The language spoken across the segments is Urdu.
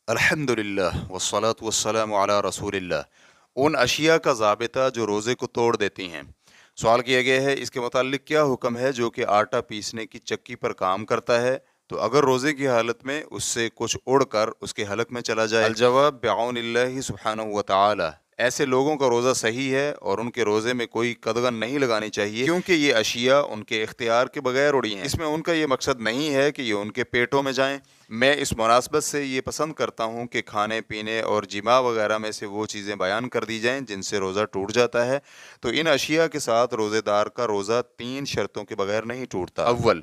الحمدللہ والصلاة والسلام علی رسول اللہ۔ ان اشیاء کا ضابطہ جو روزے کو توڑ دیتی ہیں۔ سوال کیا گیا ہے اس کے متعلق کیا حکم ہے جو کہ آٹا پیسنے کی چکی پر کام کرتا ہے تو اگر روزے کی حالت میں اس سے کچھ اڑ کر اس کے حلق میں چلا جائے؟ الجواب بعون اللہ سبحانہ وتعالی، ایسے لوگوں کا روزہ صحیح ہے اور ان کے روزے میں کوئی قدغن نہیں لگانی چاہیے کیونکہ یہ اشیاء ان کے اختیار کے بغیر اڑی ہیں۔ اس میں ان کا یہ مقصد نہیں ہے کہ یہ ان کے پیٹوں میں جائیں۔ میں اس مناسبت سے یہ پسند کرتا ہوں کہ کھانے پینے اور جماع وغیرہ میں سے وہ چیزیں بیان کر دی جائیں جن سے روزہ ٹوٹ جاتا ہے، تو ان اشیاء کے ساتھ روزے دار کا روزہ 3 شرطوں کے بغیر نہیں ٹوٹتا۔ اول،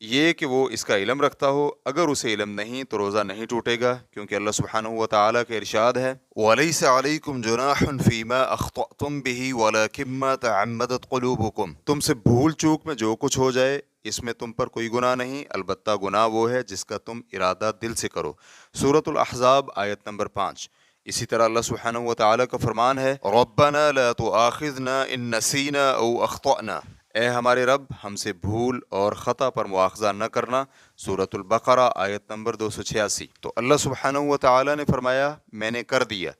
یہ کہ وہ اس کا علم رکھتا ہو، اگر اسے علم نہیں تو روزہ نہیں ٹوٹے گا کیونکہ اللہ سبحانہ وتعالیٰ کا ارشاد ہے وَلَيْسَ عَلَيْكُمْ جُنَاحٌ فِي مَا أَخْطَأْتُمْ بِهِ وَلَكِنْ مَا تَعَمَّدَتْ قُلُوبُكُمْ، تم سے بھول چوک میں جو کچھ ہو جائے اس میں تم پر کوئی گناہ نہیں، البتہ گناہ وہ ہے جس کا تم ارادہ دل سے کرو۔ سورۃ الاحزاب آیت نمبر 5۔ اسی طرح اللہ سبحانہ وتعالیٰ کا فرمان ہے رَبَّنَا لَا تُؤَاخِذْنَا إِن نَّسِينَا أَوْ أَخْطَأْنَا، اے ہمارے رب ہم سے بھول اور خطا پر مواخذہ نہ کرنا۔ سورۃ البقرہ آیت نمبر 286۔ تو اللہ سبحانہ وتعالیٰ نے فرمایا میں نے کر دیا،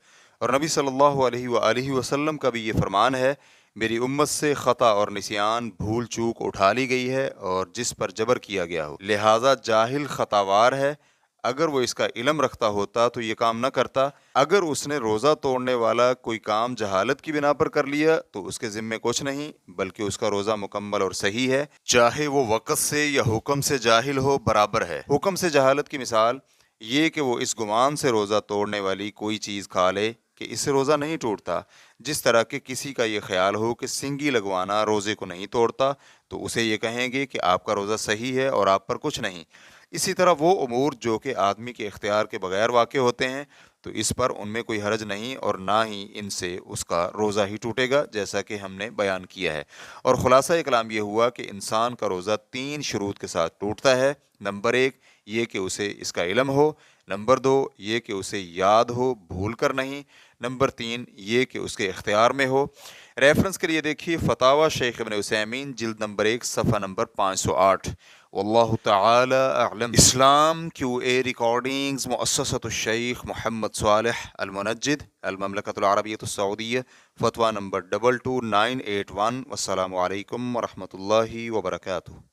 اور نبی صلی اللہ علیہ وآلہ وسلم کا بھی یہ فرمان ہے میری امت سے خطا اور نسیان بھول چوک اٹھا لی گئی ہے اور جس پر جبر کیا گیا ہو، لہٰذا جاہل خطاوار ہے، اگر وہ اس کا علم رکھتا ہوتا تو یہ کام نہ کرتا۔ اگر اس نے روزہ توڑنے والا کوئی کام جہالت کی بنا پر کر لیا تو اس کے ذمے کچھ نہیں، بلکہ اس کا روزہ مکمل اور صحیح ہے، چاہے وہ وقت سے یا حکم سے جاہل ہو برابر ہے۔ حکم سے جہالت کی مثال یہ کہ وہ اس گمان سے روزہ توڑنے والی کوئی چیز کھا لے کہ اس سے روزہ نہیں ٹوٹتا، جس طرح کہ کسی کا یہ خیال ہو کہ سنگی لگوانا روزے کو نہیں توڑتا تو اسے یہ کہیں گے کہ آپ کا روزہ صحیح ہے اور آپ پر کچھ نہیں۔ اسی طرح وہ امور جو کہ آدمی کے اختیار کے بغیر واقع ہوتے ہیں تو اس پر ان میں کوئی حرج نہیں اور نہ ہی ان سے اس کا روزہ ہی ٹوٹے گا، جیسا کہ ہم نے بیان کیا ہے۔ اور خلاصہ کلام یہ ہوا کہ انسان کا روزہ 3 شروط کے ساتھ ٹوٹتا ہے۔ نمبر 1 یہ کہ اسے اس کا علم ہو، نمبر 2 یہ کہ اسے یاد ہو بھول کر نہیں، نمبر 3 یہ کہ اس کے اختیار میں ہو۔ ریفرنس کے لیے دیکھیے فتاوی شیخ ابن عثیمین جلد نمبر 1 صفحہ نمبر 508۔ واللہ تعالی اعلم۔ اسلام کیو اے ریکارڈنگز مؤسسۃ الشیخ محمد صالح المنجد، المملکۃ العربیۃ السعودیہ، فتویٰ نمبر 22981۔ والسلام علیکم ورحمۃ اللہ وبرکاتہ۔